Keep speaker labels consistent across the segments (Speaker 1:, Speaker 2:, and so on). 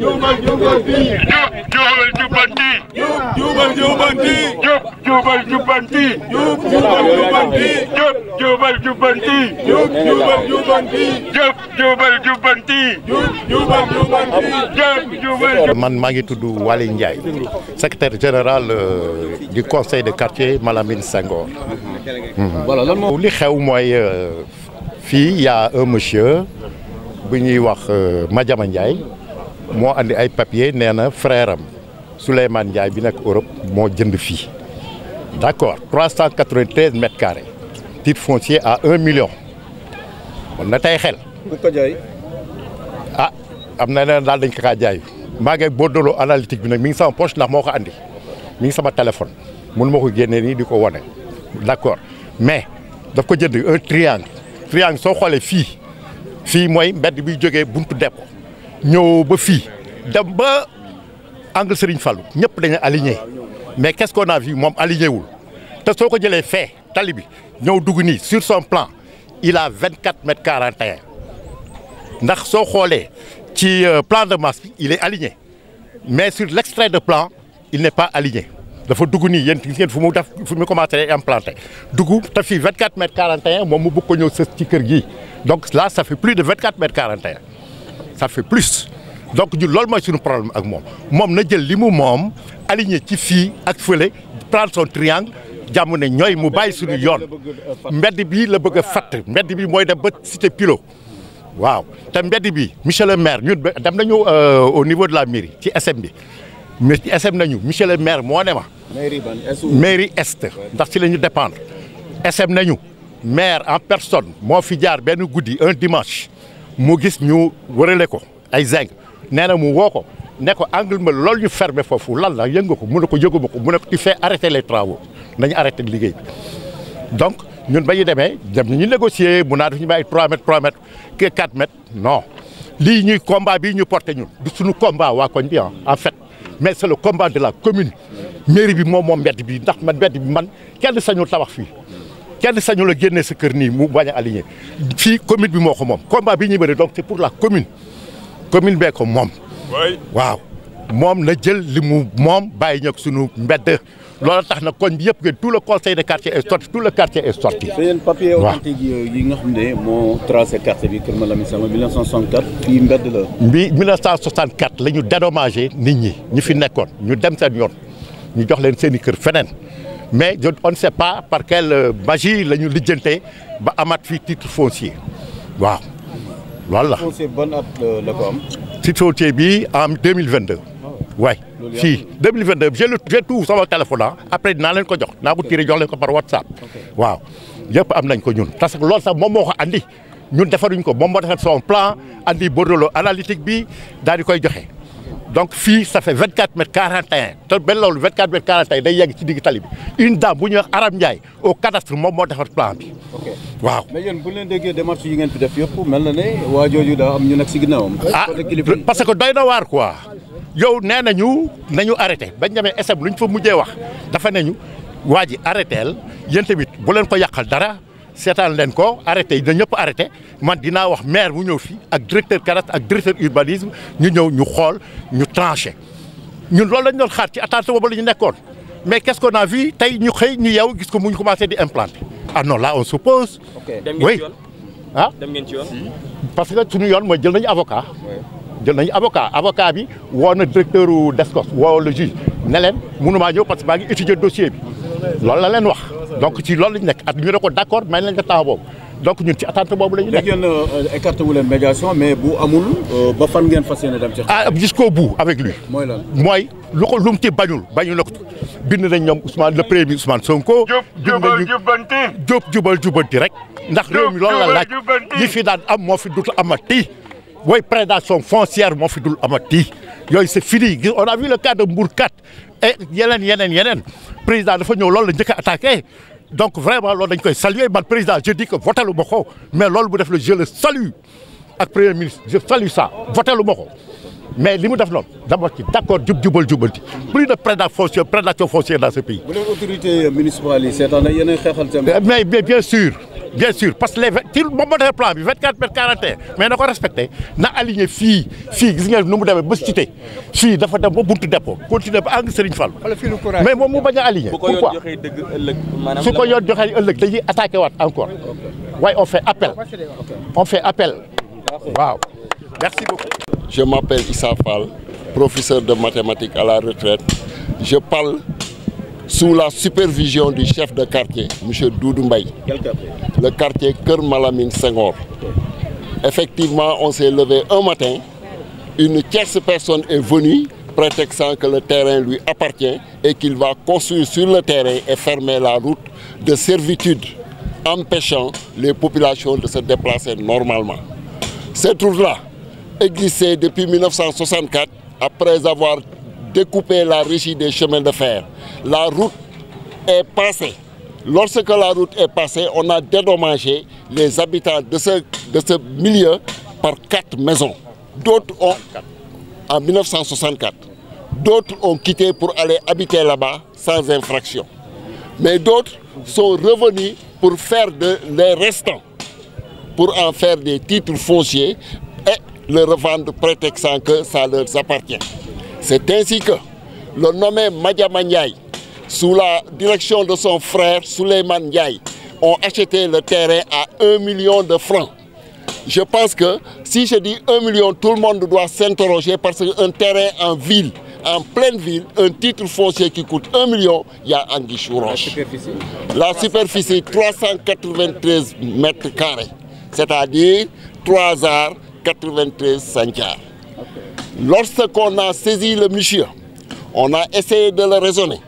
Speaker 1: jubal jubanti. Jubal jubanti. Jubal jubanti. Jubal jubanti. Jubal jubanti. Jubal jubanti. Jubal jubanti. Jubal jubanti. Jubal jubanti.
Speaker 2: Man maa ngi tudd Waly Ndiaye, secrétaire général du conseil de quartier Malamine Senghor. Voilà lan moo li xew mooy fii y a un monsieur bu ñuy wax Madiama Ndiaye moo andi ay papier nee na frère am Souleymane Ndiaye bi nekk Europe moo jënd fii d'accord 393 mètres carrés titre foncier à 1 million kon na tey xel.
Speaker 3: ku ko jaay.
Speaker 2: ah am na leen daal dañ ko kaa jaay maa ngi bordereau analytique bi nag mi ngi sama poche ndax moo ko andi mi ngi sama téléphone mun ma ko génnee nii di ko wane d'accord mais daf ko jënd un triangle soo xoolee fii mooy mbedd bi jógee buntu dépôt ñëw ba fii dem ba angle Serigne Fallou ñëpp dañu aligné mais qu'est-ce qu'on a vu moom aligné wul te soo ko jëlee fee tali bi ñëw dugg nii sur son plan il a 24 mètres 41 ndax soo xoolee ci plan de masse bi il est aligné mais sur l'extrait de plan il n'est pas aligné dafa dugg nii yéen gis ngeen fu mu commencé implanté dugg te fii 24 mètres 41 moom mu bëgg ko ñëw sës ci kër gi donc là ça fait plus de 24 mètres 41 ça fait plus donc ñun loolu mooy suñu problème ak moom na jël li mu moom aligné ci fii ak fële prendre son triangle jàmm ne ñooy mu bàyyi suñu yoon mbedd bi la bëgg a fatt mbedd bi mooy dem ba cité Pilot waaw te mbedd bi monsieur le maire ñun dem nañu au niveau de la mairie ci SM bi mais ci SM nañu monsieur le maire moo ne ma mairie est ndax ci la ñu dépendre SM nañu maire en personne moo fi jaar benn guddi un dimanche mu gis ñu wërale ko ay zinc nee na mu woo ko ne ko angle ma loolu ñu fermé foofu lan la yëngu ko mu ne ko yëguma ko mu ne ko tu fais arrêter les travaux nañu arrêté liggéey bi donc ñun ba ñu demee dem ñu négocier mu naa def ñu may 3 mètres 4 mètres non lii ñuy combat bii ñu porté ñun du suñu combat waa koñ bi en fait mais c'est le combat de la commune mairie bi moom mbedd bi ndax man mbedd bi man kenn sañul tabax fii kenn sañul a génnee sa kër nii mu bañ a aligné fii commune bi moo ko moom combat bi ñu bëri donc c'est pour la commune bee ko moom waaw moom na jël li mu moom bàyyi ñëw suñu mbedd loolu tax na koñ bi yëpp tout le conseil de quartier est sorti tout le quartier est sorti.
Speaker 3: waaw seen papier authentique yi nga xam ne moo tracé quartier bi Kër Malamine Senghor 1964 fii mbedd la. bi 1964 la ñu dédommagé nit ñi fi nekkoon ñu dem seen yoon ñu jox leen seen i kër feneen mais on ne sait pas par quelle magie la ñu lijjantee ba amaat fii titre foncier waaw loolu la. foncier ban at la ko am.
Speaker 2: titre foncier bi en 2022. waay fii 2022 j'ai tout sama téléphone après dinaa leen ko jox naa bu tiré jox leen ko par WhatsApp waaw yëpp am nañ ko ñun parce que loolu sax moom moo ko andi ñun defaruñ ko moom moo defar son plan andi bordereau analytique bi daal di koy joxe donc fii ça fait 24 mètres 41 te benn loolu 24 mètres 41 day yegg ci digg tali bi une dame bu ñuy wax Aram Ndiaye au cadastre moom moo defar plan bi waaw.
Speaker 3: mais yéen bu leen déggee démarche yi ngeen fi def yëpp mel na ne waa jooju daa am ñu nekk si ginnaawam.
Speaker 2: parce que doy na waar quoi. yow nee nañu arrêté bañ demee SM lu ñu fa mujjee wax dafa nañu waa ji arrêteel yéen tamit bu leen ko yàqal dara seetaan leen ko arrêté yi na ñëpp arrêté man dinaa wax maire mu ñëw fii ak directeur cadastre ak directeur urbanisme ñu ñëw ñu xool ñu tranché ñun loolu lañ doon xaar ci attention boobu la ñu nekkoon mais qu'est-ce qu'on a vu tey ñu xëy ñu yeew gis ko mu ñu commencé di implanter ah non là on suppose. oui ah
Speaker 4: dem ngeen ci yoon.
Speaker 2: parce que suñu yoon mooy jël nañu avocat. jël nañu avocat bi woo na directeur u DSCOS woo le juge ne leen mënumaa ñëw parce que maa ngi étudier dossier bi loolu la leen wax donc ci loolu lañu nekk ak ñu ne ko d'accord may lañ ko temps boobu donc ñun ci attente boobu la ñu nekk.
Speaker 3: léegi yéen écarté wu leen médiation mais bu amul ba fan ngeen fas yéene dem ci.
Speaker 2: jusqu'au bout avec lui.
Speaker 3: mooy lan
Speaker 2: mooy lu ko lu mu ci bañul na ko bind nañ ñoom Ousmane le premier Ousmane Sonko.
Speaker 1: jubal jubanti.
Speaker 2: jubal jubanti rek. ndax réew mi loolu la laaj yi fi daan am moo fi dut amati. mooy prédation foncière moo fi dul amati yooyu c'est fini on a vu le cas de Mbour 4 et yeneen président dafa ñëw loolu la njëkk a attaqué donc vraiment loolu dañ koy saluer man président je dis que votalu ma ko mais loolu bu def le je le salue ak premier ministre je salue ça votalu ma ko mais li mu def noonu d'abord ci d'accord jubal jubanti plus de prédation foncière dans ce pays.
Speaker 3: bu leen autorité municipale yi seetaan na yéen a xeexal seen.
Speaker 2: mais bien sûr parce que ci moom moo defee plan bi 24 mètres 41 mais na ko respecté na aligné fii gis ngeen nu mu demee ba cité fii dafa dem ba buntu dépôt continuer ba àgg Serigne Fall. mais moom mu bañ a aligné. pourquoi
Speaker 4: bu ko yoon joxee dëgg ëllëg maanaam
Speaker 2: su ko yoon joxee ëllëg dañuy attaqué waat encore waaye on fait appel waaw merci beaucoup.
Speaker 5: Je m'appelle Issa Fall, professeur de mathématiques à la retraite. Je parle sous la supervision du chef de quartier, M. Doudou Mbaye.
Speaker 3: Quel quartier?
Speaker 5: Le quartier Keur Malamine Senghor. Effectivement, on s'est levé un matin, une tierce personne est venue prétextant que le terrain lui appartient et qu'il va construire sur le terrain et fermer la route de servitude, empêchant les populations de se déplacer normalement. Cette route-là existait depuis 1964, après avoir découpé la régie des chemins de fer. La route est passée. Lorsque la route est passée, on a dédommagé les habitants de ce milieu par 4 maisons. D'autres ont, en 1964, d'autres ont quitté pour aller habiter là-bas sans infraction. Mais d'autres sont revenus pour faire les restants, pour en faire des titres fonciers et le revendre prétextant que ça leur appartient. C'est ainsi que le nommé Madiama Ndiaye, sous la direction de son frère Souleymane Ndiaye, ont acheté le terrain à 1 million de francs. Je pense que si je dis 1 million, tout le monde doit s'interroger parce qu'un terrain en ville, en pleine ville, un titre foncier qui coûte 1 million, il y a anguille sous roche. La superficie 393 mètres carrés, c'est-à-dire 3 arts 93 centiares. Lorsqu'on a saisi le monsieur, on a essayé de le raisonner,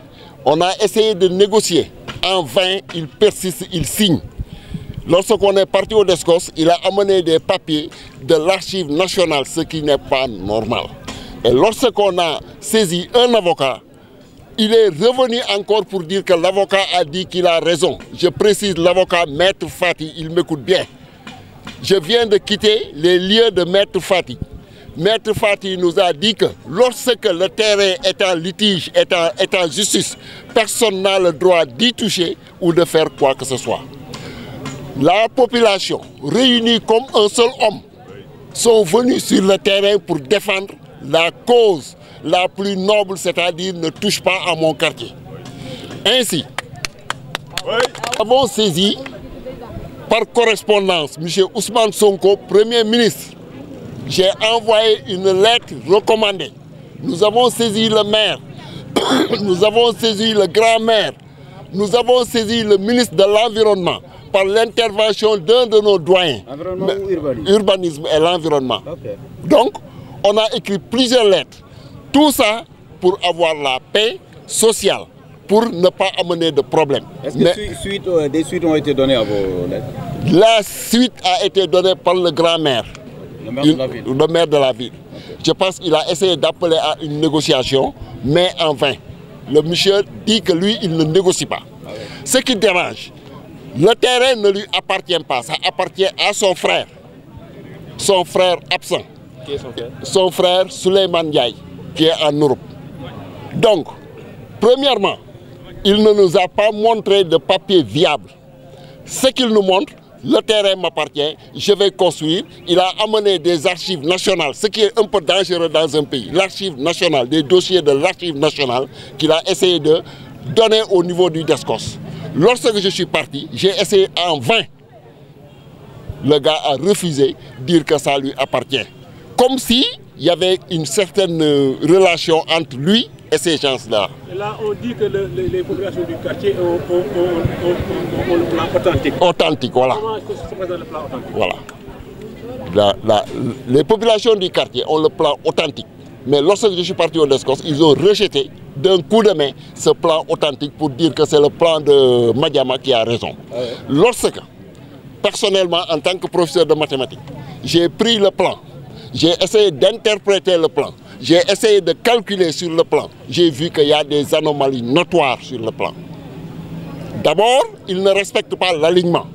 Speaker 5: on a essayé de négocier. En vain, il persiste, il signe. Lorsqu'on est parti au DESCOS, il a amené des papiers de l'archive nationale, ce qui n'est pas normal. Et lorsqu'on a saisi un avocat, il est revenu encore pour dire que l'avocat a dit qu'il a raison. Je précise, l'avocat Maître Fati, il m'écoute bien. Je viens de quitter les lieux de Maître Fati. Maître Fati nous a dit que lorsque le terrain est en litige, est en justice, personne n'a le droit d'y toucher ou de faire quoi que ce soit. La population, réunie comme un seul homme, sont venus sur le terrain pour défendre la cause la plus noble, c'est-à-dire ne touche pas à mon quartier. Ainsi, nous avons saisi par correspondance M. Ousmane Sonko, Premier ministre. J'ai envoyé une lettre recommandée. Nous avons saisi le maire, nous avons saisi le grand-maire, nous avons saisi le ministre de l'Environnement par l'intervention d'un de nos doyens.
Speaker 3: Environnement ou urbanisme?
Speaker 5: Urbanisme et l'environnement.
Speaker 3: Okay.
Speaker 5: Donc, on a écrit plusieurs lettres. Tout ça pour avoir la paix sociale, pour ne pas amener de problème.
Speaker 3: Est-ce que des suites ont été données à vos lettres?
Speaker 5: La suite a été donnée par le grand-maire.
Speaker 3: Le maire de la ville.
Speaker 5: Le maire de la ville. Okay. Je pense qu'il a essayé d'appeler à une négociation, mais en vain. Le monsieur dit que lui, il ne négocie pas. Ah ouais. Ce qui dérange, le terrain ne lui appartient pas, ça appartient à son frère absent.
Speaker 4: Qui est son frère?
Speaker 5: Son frère Souleymane Ndiaye, qui est en Europe. Donc, premièrement, il ne nous a pas montré de papier viable. Ce qu'il nous montre, le terrain m'appartient, je vais construire. Il a amené des archives nationales, ce qui est un peu dangereux dans un pays. L'archive nationale, des dossiers de l'archive nationale qu'il a essayé de donner au niveau du DESCOS. Lorsque je suis parti, j'ai essayé en vain. Le gars a refusé de dire que ça lui appartient. Comme si il y avait une certaine relation entre lui et ces gens-là.
Speaker 6: Là, on dit que les populations du quartier ont le plan authentique.
Speaker 5: Authentique, voilà.
Speaker 6: Comment est-ce que se présente le plan authentique?
Speaker 5: Voilà. Les populations du quartier ont le plan authentique. Mais lorsque je suis parti au DESCOS, ils ont rejeté d'un coup de main ce plan authentique pour dire que c'est le plan de Madiama qui a raison. Ah ouais. Lorsque, personnellement, en tant que professeur de mathématiques, j'ai pris le plan, j'ai essayé d'interpréter le plan, j'ai essayé de calculer sur le plan, j'ai vu qu'il y a des anomalies notoires sur le plan. D'abord, il ne respecte pas l'alignement.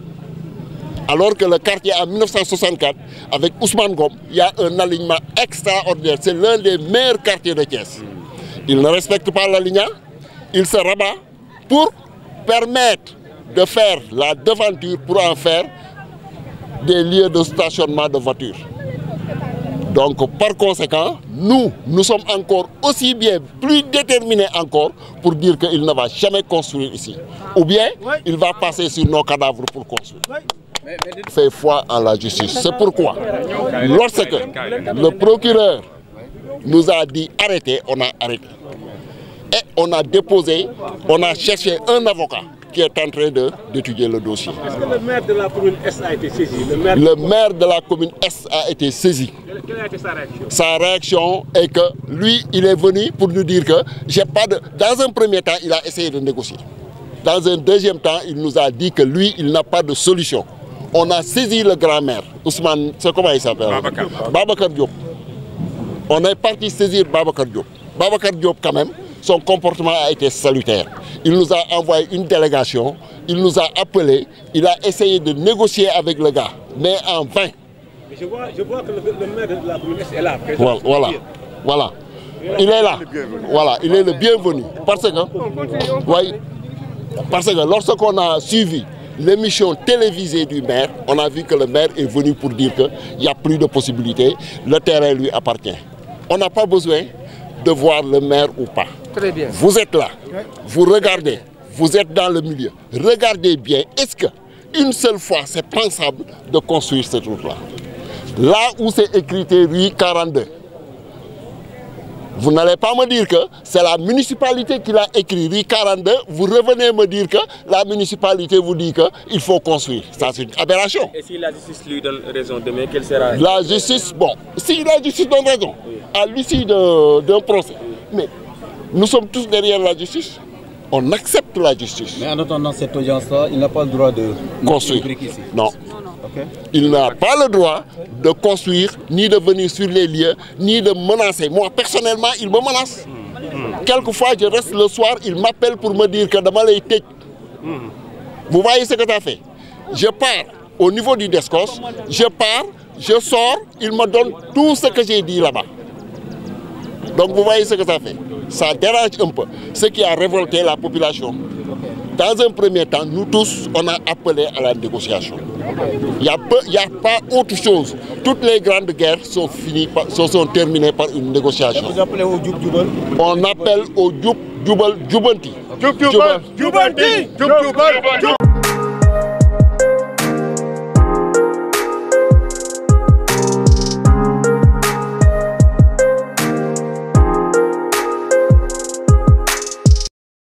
Speaker 5: Alors que le quartier en 1964, avec Ousmane Ngom, il y a un alignement extraordinaire. C'est l'un des meilleurs quartiers de Thiès. Il ne respecte pas l'alignement, il se rabat pour permettre de faire la devanture pour en faire des lieux de stationnement de voitures. Donc par conséquent, nous sommes encore aussi bien, plus déterminés encore pour dire qu'il ne va jamais construire ici. Ou bien il va passer sur nos cadavres pour construire. Fait foi en la justice. C'est pourquoi, lorsque le procureur nous a dit arrêtez, on a arrêté. Et on a déposé, on a cherché un avocat qui est en train d'étudier le dossier.
Speaker 6: Est-ce que le maire de la commune Est a été saisi?
Speaker 5: Le maire de la commune Est a été saisi.
Speaker 6: Quelle a été sa réaction?
Speaker 5: Sa réaction est que lui, il est venu pour nous dire que j'ai pas de... Dans un premier temps, il a essayé de négocier. Dans un deuxième temps, il nous a dit que lui, il n'a pas de solution. On a saisi le grand-maire, Ousmane, c'est comment il s'appelle? Babacar Diop. On est parti saisir Babacar Diop. Babacar Diop, quand même, son comportement a été salutaire. Il nous a envoyé une délégation, il nous a appelés, il a essayé de négocier avec le gars, mais en vain.
Speaker 6: Mais je vois que le maire de la commune est là.
Speaker 5: Voilà. Il est là. Voilà, il est le bienvenu. Parce que lorsqu'on a suivi l'émission télévisée du maire, on a vu que le maire est venu pour dire qu'il n'y a plus de possibilités, le terrain lui appartient. On n'a pas besoin de voir le maire ou pas.
Speaker 7: Très bien.
Speaker 5: Vous êtes là, vous regardez, vous êtes dans le milieu. Regardez bien, est-ce qu'une seule fois c'est pensable de construire cette route-là? Là où c'est écrit rue 42, vous n'allez pas me dire que c'est la municipalité qui l'a écrit rue 42, vous revenez me dire que la municipalité vous dit qu'il faut construire. Ça, c'est une aberration.
Speaker 4: Et si la justice lui donne raison demain, quelle sera?
Speaker 5: La justice, bon, si la justice donne raison, à l'issue d'un procès, mais nous sommes tous derrière la justice, on accepte la justice.
Speaker 3: Mais en attendant cette audience-là, il n'a pas le droit de
Speaker 5: construire
Speaker 3: ici.
Speaker 5: Non.
Speaker 3: Okay.
Speaker 5: Il n'a pas le droit de construire, ni de venir sur les lieux, ni de menacer. Moi, personnellement, il me menace. Quelquefois, je reste le soir, il m'appelle pour me dire que demain, il est. Vous voyez ce que tu as fait? Je pars au niveau du DESCOS, je pars, je sors, il me donne tout ce que j'ai dit là-bas. Donc, vous voyez ce que ça fait? Ça dérange un peu, ce qui a révolté la population. Dans un premier temps, nous tous, on a appelé à la négociation. Il n'y a pas autre chose. Toutes les grandes guerres sont terminées par une négociation.
Speaker 3: Vous appelez au Djoub Djoubal?
Speaker 5: On appelle au Djoub Djoubal Djoubanti.